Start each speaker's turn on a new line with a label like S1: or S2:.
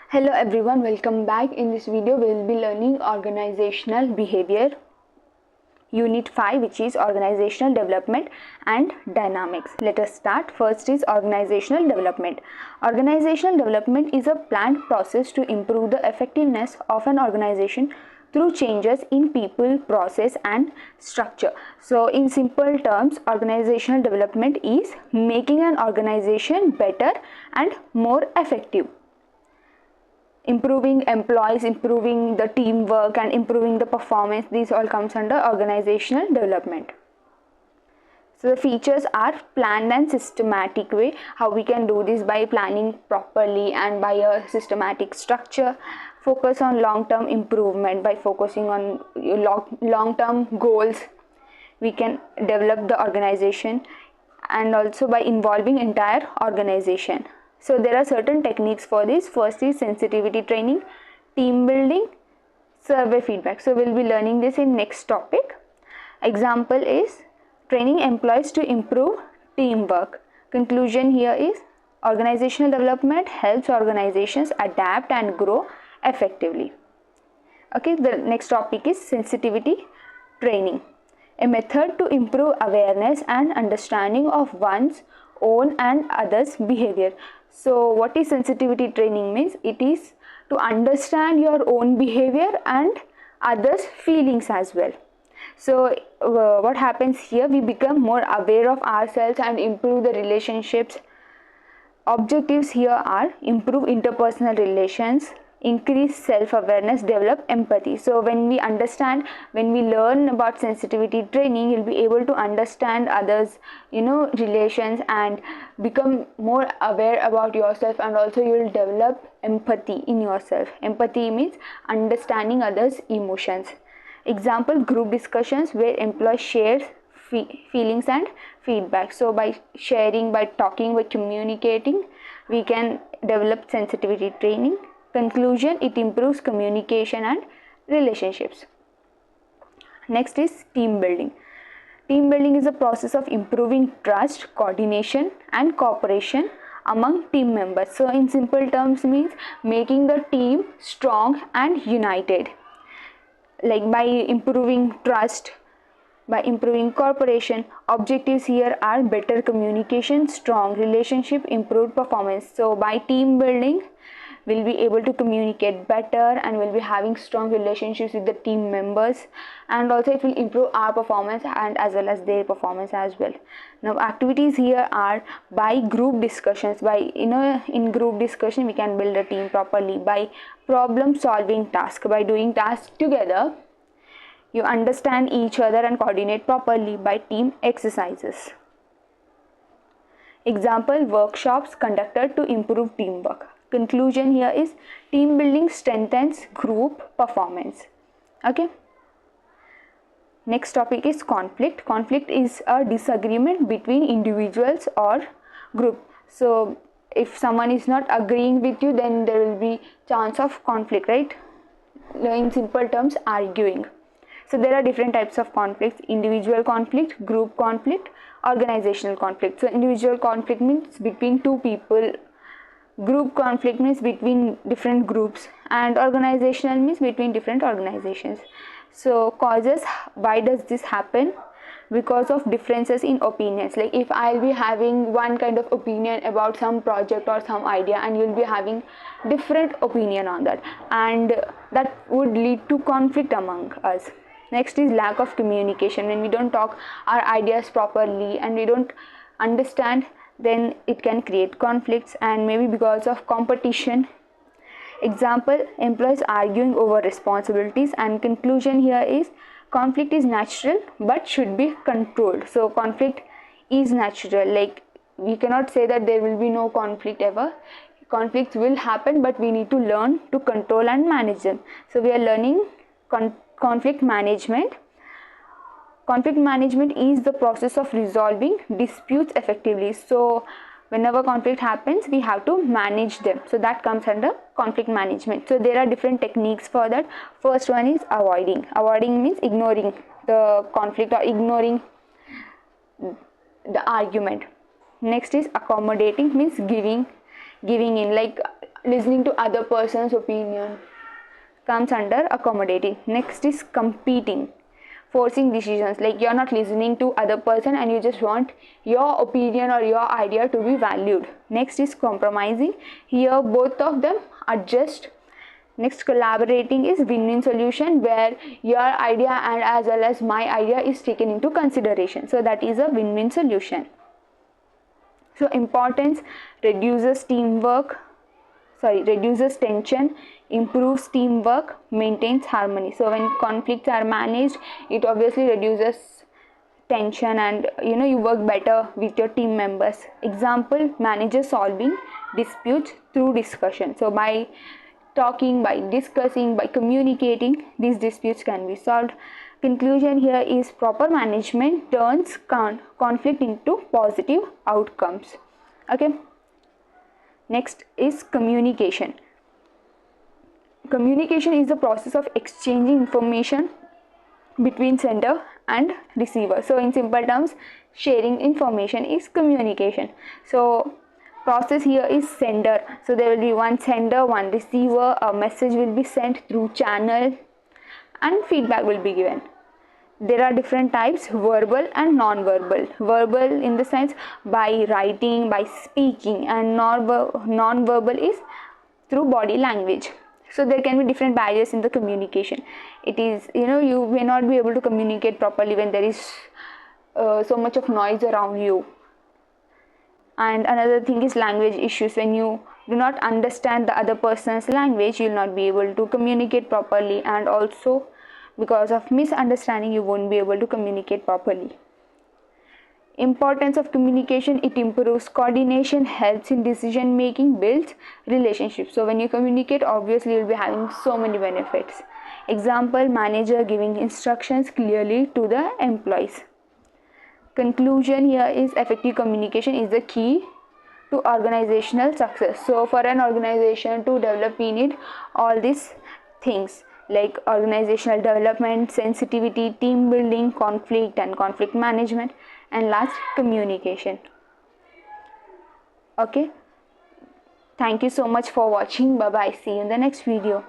S1: Hello everyone, welcome back. In this video we will be learning Organizational Behavior Unit 5, which is Organizational Development and Dynamics. Let us start. First is Organizational Development. Organizational development is a planned process to improve the effectiveness of an organization through changes in people, process and structure. So in simple terms, organizational development is making an organization better and more effective. Improving employees, improving the teamwork and improving the performance, these all comes under organizational development. So the features are planned and systematic way. How we can do this? By planning properly and by a systematic structure. Focus on long-term improvement. By focusing on long-term goals, we can develop the organization, and also by involving entire organization. So there are certain techniques for this. First is sensitivity training, team building, survey feedback. So we'll be learning this in next topic. Example is training employees to improve teamwork. Conclusion here is organizational development helps organizations adapt and grow effectively. Okay, the next topic is sensitivity training, a method to improve awareness and understanding of one's own and others' behavior. So what is sensitivity training means? It is to understand your own behavior and others' feelings as well. So what happens here? We become more aware of ourselves and improve the relationships. Objectives here are improve interpersonal relations, increase self-awareness, develop empathy. So when we understand, when we learn about sensitivity training, you'll be able to understand others, relations, and become more aware about yourself, and also you'll develop empathy in yourself. Empathy means understanding others' emotions. Example, group discussions where employees share feelings and feedback. So by sharing, by talking, by communicating, we can develop sensitivity training. Conclusion, it improves communication and relationships. Next is team building. Team building is a process of improving trust, coordination and cooperation among team members. So in simple terms means making the team strong and united. Like by improving trust, by improving cooperation. Objectives here are better communication, strong relationship, improved performance. So by team building, we'll be able to communicate better and we'll be having strong relationships with the team members, and also it will improve our performance and as well as their performance as well. Now activities here are by group discussions. By in group discussion we can build a team properly. By problem solving task, by doing tasks together you understand each other and coordinate properly. By team exercises. Example, workshops conducted to improve teamwork. Conclusion here is team building strengthens group performance. Okay. Next topic is conflict. Conflict is a disagreement between individuals or group. So if someone is not agreeing with you, then there will be chance of conflict, right? In simple terms, arguing. So there are different types of conflicts: individual conflict, group conflict, organizational conflict. So individual conflict means between two people, group conflict means between different groups, and organizational means between different organizations. So causes, why does this happen? Because of differences in opinions. Like if I'll be having one kind of opinion about some project or some idea, and you'll be having different opinion on that, and that would lead to conflict among us. Next is lack of communication. When we don't talk our ideas properly and we don't understand, then it can create conflicts, and maybe because of competition. Example, employees arguing over responsibilities. And conclusion here is conflict is natural but should be controlled. So conflict is natural. Like we cannot say that there will be no conflict ever. Conflicts will happen, but we need to learn to control and manage them. So we are learning conflict management. Conflict management is the process of resolving disputes effectively. So whenever conflict happens, we have to manage them. So that comes under conflict management. So there are different techniques for that. First one is avoiding. Avoiding means ignoring the conflict or ignoring the argument. Next is accommodating, means giving in. Like listening to other person's opinion comes under accommodating. Next is competing, forcing decisions, like you're not listening to other person and you just want your opinion or your idea to be valued. Next is compromising, here both of them adjust. Next, collaborating is win-win solution, where your idea and as well as my idea is taken into consideration, so that is a win-win solution. So importance, reduces tension, improves teamwork, maintains harmony. So when conflicts are managed, it obviously reduces tension and you work better with your team members. Example, manager solving disputes through discussion. So by talking, by discussing, by communicating, these disputes can be solved. Conclusion here is proper management turns conflict into positive outcomes. Okay. Next is communication. Communication is the process of exchanging information between sender and receiver. So in simple terms, sharing information is communication. So process here is sender. So there will be one sender, one receiver, a message will be sent through channel and feedback will be given. There are different types, verbal and non-verbal. Verbal in the sense by writing, by speaking, and non-verbal is through body language. So there can be different barriers in the communication. It is, you may not be able to communicate properly when there is so much of noise around you. And another thing is language issues. When you do not understand the other person's language, you will not be able to communicate properly, and also because of misunderstanding you won't be able to communicate properly. Importance of communication, it improves coordination, helps in decision making, builds relationships. So when you communicate, obviously you'll be having so many benefits. Example, manager giving instructions clearly to the employees. Conclusion here is effective communication is the key to organizational success. So for an organization to develop, we need all these things like organizational development, sensitivity, team building, conflict and conflict management, and last, communication. Okay, thank you so much for watching. Bye bye, see you in the next video.